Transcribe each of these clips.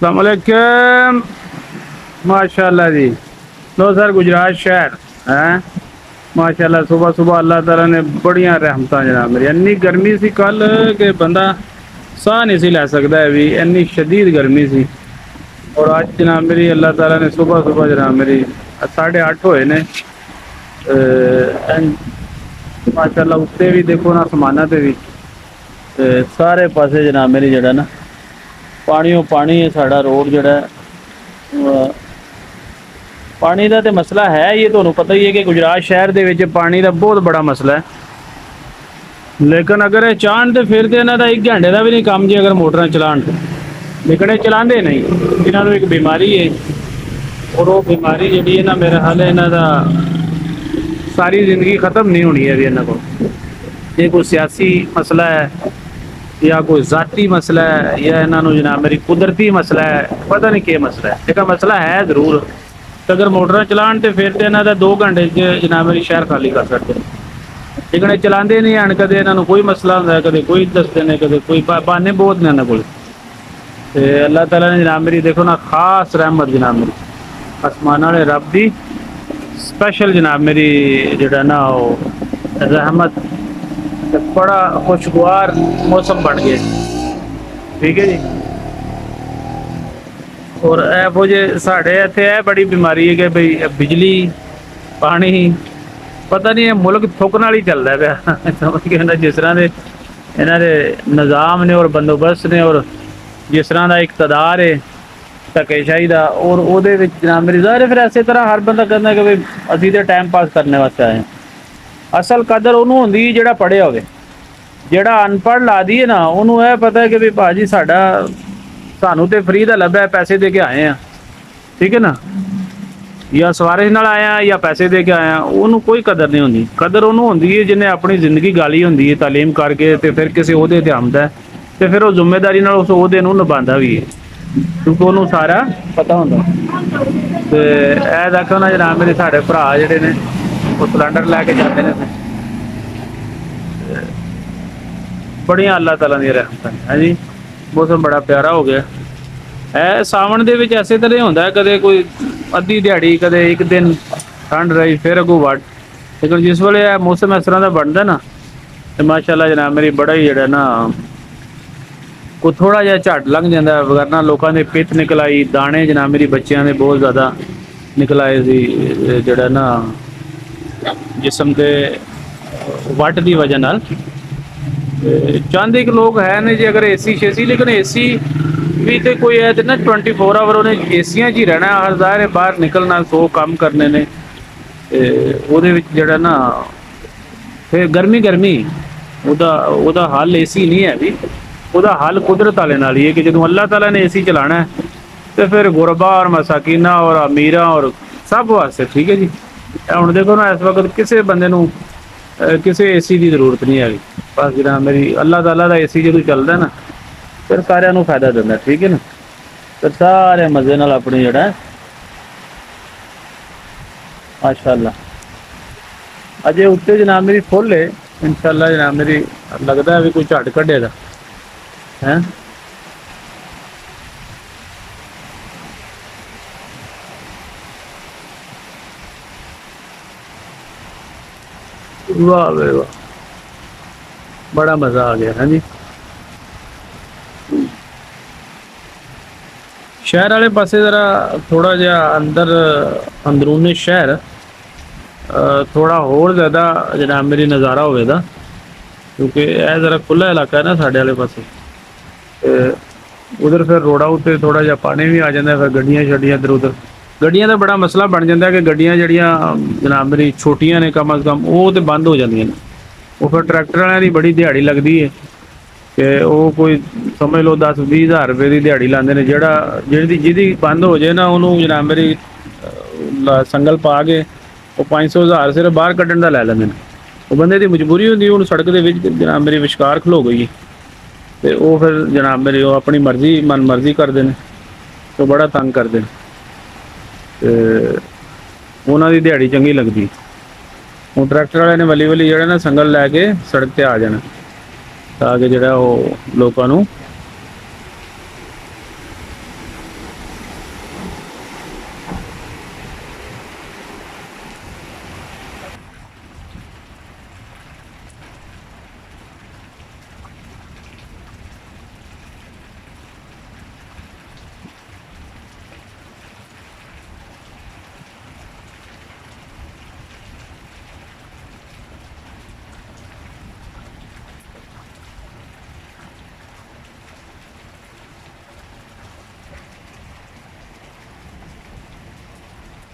अस्सलाम वालेकुम। माशाल्लाह जी। लो सर गुजरात शहर हैं माशाल्लाह। सुबह सुबह अल्लाह ताला ने बड़ियां रहमत जनाब मेरी। इन्नी गर्मी सी कल के बंदा साह नहीं सी लै सकता है भी, इन्नी शदीद गर्मी सी। और अज जनाब मेरी अल्लाह ताला ने सुबह सुबह जनाब मेरी 8:30 होए ने माशाल्लाह। उत्ते भी देखो ना समाना ते भी सारे पासे जनाब मेरी जड़ा ना पानी पानी है। साड़ा रोड जड़ा पानी का तो मसला है, ये तो पता ही है कि गुजरात शहर के पानी का बहुत बड़ा मसला है। लेकिन अगर ये चाहन तो फिर तो इन्हों का 1 घंटे का भी नहीं काम जी, अगर मोटर चलान तो। लेकिन ये चलाते नहीं, इन्होंने एक बीमारी है और वो बीमारी जी है ना, मेरा हाल है इन्हों का सारी जिंदगी खत्म नहीं होनी है भी इन्हों को। ये कोई सियासी मसला है या कोई जाती मसला है या इन्हों जनाब मेरी कुदरती मसला है, पता नहीं क्या मसला है। एक मसला है जरूर, तो अगर मोटर चलान तो फिर तो इन्हों का 2 घंटे जनाब मेरी शहर खाली कर सकते हैं। लेकिन ये चलाते नहीं हैं, कदे इन्हों कोई मसला होंगे, कदे कोई दसते हैं, कदे कोई बहाने बहुत ने इन्होंने को। अल्लाह ताला ने जनाब मेरी देखो ना खास रहमत जनाब मेरी आसमान वाले रब की स्पैशल जनाब मेरी जड़ा ना वो रहमत। बड़ा खुशगवार मौसम बन गया, ठीक है जी। और एहो जे साढ़े इत्थे है बड़ी बीमारी है कि भाई बिजली पानी पता नहीं है मुल्क थुक नाल ही चलता पाया समझ के जिस तरह के इन्हों के निज़ाम ने और बंदोबस्त ने और जिस तरह का इकतदार है धक्केशाही का। और वो जनाब मेरी ज़ाहिर है फिर इस तरह हर बंदा कहना कि भाई असी तो टाइम पास करने वास्ते आए हैं। असल कदर उन्होंने होंगी जिहड़ा पढ़िया होवे। जिहड़ा अनपढ़ ला दी है ना उन्होंने यह पता है कि भी भाजी साडा सानू तो फ्री का लभा, पैसे दे के आए हैं, ठीक है ना, या सवारिश नाल आया या पैसे दे के आया। उन्होंने कोई कदर नहीं होंगी। कदर उन्होंने होंगी है जिन्हें अपनी जिंदगी गाली होंगी है तालीम करके तो फिर किसी ओहदे ते आंदा है तो फिर वो जिम्मेदारी नाल उस ओहदे नूं निभांदा भी है, क्योंकि उन्होंने सारा पता होंदा। तो यह देखो ना जनाब मेरे साढ़े भरा जिहड़े ने वो सिलेंडर लैके जाते हैं। बड़ियां अल्लाह ताला दी रहमतां है जी। मौसम बड़ा प्यारा हो गया है। सावन दे विच ऐसे तरह होंदा है, कदे कोई अद्धी दिहाड़ी कदे 1 दिन ठंड रही फिर अगों वट। लेकिन जिस वेले मौसम इस तरह का बनता ना तो माशाल्लाह जनाब मेरी बड़ा ही जड़ा ना को थोड़ा जहा झट लंघ जाता है। वरना लोगों ने पित निकल आई, दाने जनाब मेरी बच्चों ने बहुत ज़्यादा निकल आए सी जड़ा ना जिसम के वट की वजह नाल। चाहते कि लोग है ने जी अगर एसी शेसी, लेकिन एसी भी तो कोई है तो ना 24 आवर उन्हें एसिया ही रहना। हर ज़ाहिर बाहर निकलना 100 काम करने ने ਉਹਦੇ ਵਿੱਚ ਜਿਹੜਾ ना फिर गर्मी गर्मी ਉਹਦਾ हल एसी नहीं है भी, ਉਹਦਾ हल कुदरत वाले नाल ही है कि जो अल्लाह ताला ने एसी चलाना है तो फिर गुरबा और मसाकीना और अमीरा और सब वास्ते ठीक है जी। हम देखो ना इस वक्त किसी बंदे नूं किसी एसी की जरूरत नहीं है। बस जरा मेरी अल्लाह ताला का एसी जो चलता ना फिर सारिਆਂ ਨੂੰ फायदा दिंदा, ठीक है ना। फिर सारे मजे नाल अपनी जड़ा माशाअल्लाह अजे उत्ते जनाब मेरी फुल है इंशाअल्लाह जनाब मेरी लगता है भी कोई झट कढ़ेगा है। वाह वे वाह, बड़ा मज़ा आ गया है जी। शहर वाले पासे ज़रा थोड़ा जहा अंदर अंदरूनी शहर थोड़ा होर ज़्यादा जनाब मेरी नज़ारा होगा, क्योंकि यह ज़रा खुला इलाका है ना साढ़े वाले पासे। उधर फिर रोड़ा उत्ते थोड़ा जहा पानी भी आ जाता, फिर गड्डियां शड्डियां इधर उधर। गड्डियां का बड़ा मसला बन जाता है कि गड्डियां जड़ियाँ जनाब मेरी छोटियां ने कम अज़ कम वो तो बंद हो जाती हैं। वो फिर ट्रैक्टर वालों की बड़ी दिहाड़ी लगती है कि वो कोई समझ लो 10-20 हज़ार रुपये की दिहाड़ी लाते हैं। जड़ा जिहदी बंद हो जाए ना उन्होंने जनाब मेरी संगल पा के वो 500-1000 सिर्फ बाहर कड्ढण दा लै लैंदे ने। वो बंदे की मजबूरी होंदी, हुण सड़क दे विच जनाब मेरी विचकार खलो गई तो वो फिर जनाब मेरी वो अपनी मर्जी मन मर्जी करते हैं तो बड़ा तंग करते हैं। तो उन्हों की दिहाड़ी चंगी लगती। हूँ ट्रैक्टर वाले ने वली वली जड़ा ना संगल लैके सड़क पर आ जाना ताकि जड़ा वो लोगों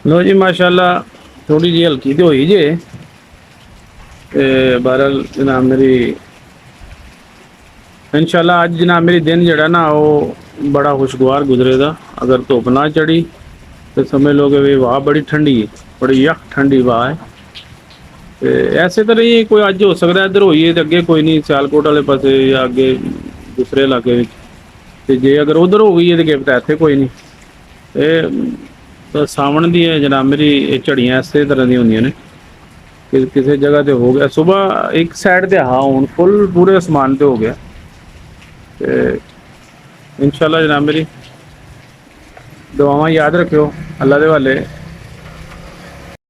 लो जी माशाल्लाह थोड़ी जी हल्की तो हुई जे बहरहाल जनाब मेरी इंशाल्लाह अज जनाब मेरी दिन जड़ा ना वो बड़ा खुशगवार गुजरेगा। अगर धुप ना चढ़ी तो समझ लो कि वाह बड़ी ठंडी है, बड़ी यख ठंडी वाह है। ते ऐसे तो नहीं कोई अज हो सकता इधर होई है तो अगे कोई नहीं सियालकोट वाले पासे या अगे दूसरे इलाके में, ते जे अगर उधर हो गई है तो क्या पता इत्थे कोई नहीं। तो सावन दी जनाब मेरी झड़ियाँ इस तरह दी होंदियां ने कि किसी जगह ते हो गया सुबह एक साइड ते हाँ हूँ फुल पूरे आसमान ते हो गया। इंशाल्लाह जनाब मेरी दुआवां याद रखियो, अल्लाह दे वाले